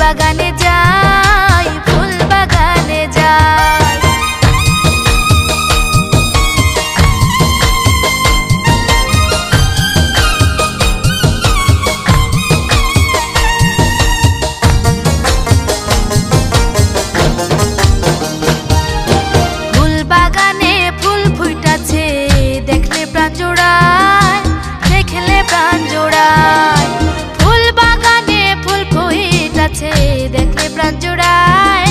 বাগানে যাই, ফুল বাগানে যাই। ফুল বাগানে ফুল ফুইটাছে, দেখলে প্রাণ জোড়ায়, দেখলে প্রাণ জোড়ায়। ফুল বাগানে ফুল ফুইটাছে, দেখলে প্রাণ জোড়ায়,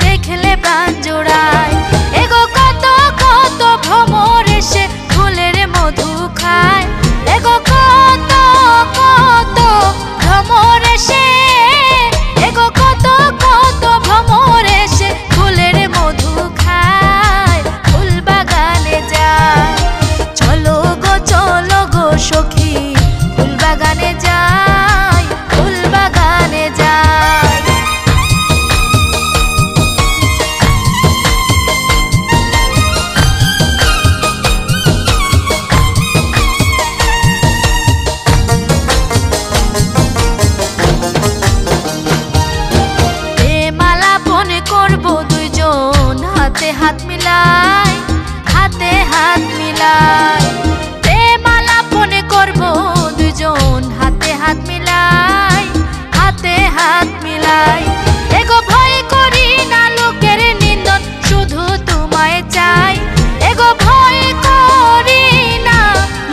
দেখলে প্রাণ জোড়ায়। এগো কত কত ভ্রমর এসে ফুলের মধু খায়, এগো কত কত ভ্রমর এসে, এগো কত কত ভ্রমর এসে ফুলের মধু খায়। ফুল বাগানে যায়, চলো গো সখী, ফুল বাগানে যাই, ফুল বাগানে যাই। মালা বনে করবো দুইজন, হাতে হাত মিলাই, হাতে হাত মিলাই। মালা বনে করবো দুইজন, হাতে হাত মিলাই, হাতে হাত মিলাই। এগো ভয় করি না লোকের নিন্দন, শুধু তোমায় চাই। এগো ভয় করি না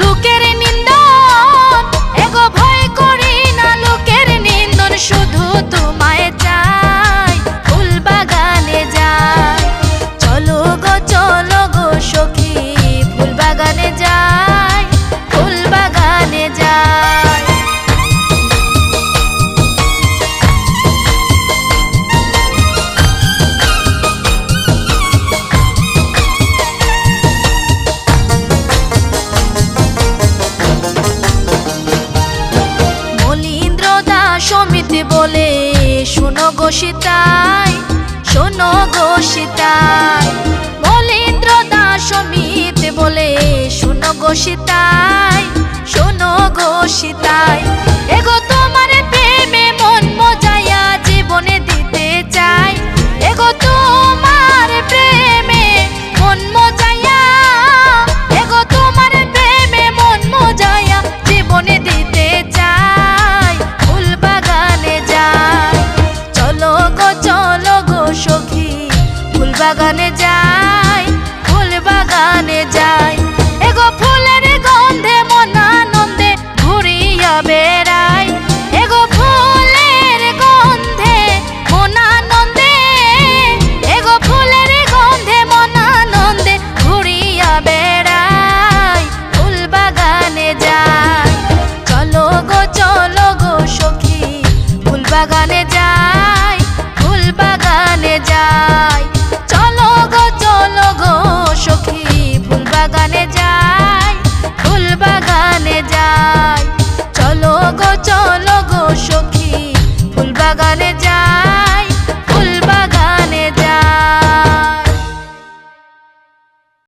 লোকের নিন্দন, এগো ভয় করি না লোকের নিন্দন, শুধু তোমায় চাই। ফুল বাগানে যাই, চলো গো সখী, ফুল বাগানে যাই, ফুল বাগানে যাই। মলীন্দ্র দাস সমিতি বলে, শোনো গো সীতাই, শোনো গো সীতাই। মলীন্দ্র দাস সমিতি বলে, শোনো গো সীতাই, শোনো গো সীতাই। এগো তোমার প্রেমে মন মজায়া জীবনে দিতে চাই, এগো তোমার প্রেমে মন মজায়া, এগো তোমার প্রেমে মন মজায়া জীবনে দিতে চাই। ফুল বাগানে যাই, চলো গো সখী, ফুল বাগানে যাই, ফুল বাগানে যাই। এগো ফুলের গন্ধে মন আনন্দে ঘুরিয়া বেড়াই, এগো ফুলের গন্ধে মন আনন্দে, এগো ফুলের গন্ধে মন আনন্দে ঘুরিয়া বেড়াই। ফুল বাগানে যাই, চলো গো সখী, ফুল বাগানে যাই, ফুল বাগানে যাই। চলো গো সখী, ফুল বাগানে যাই, ফুল বাগানে যাই। চলো গো সখী, ফুল বাগানে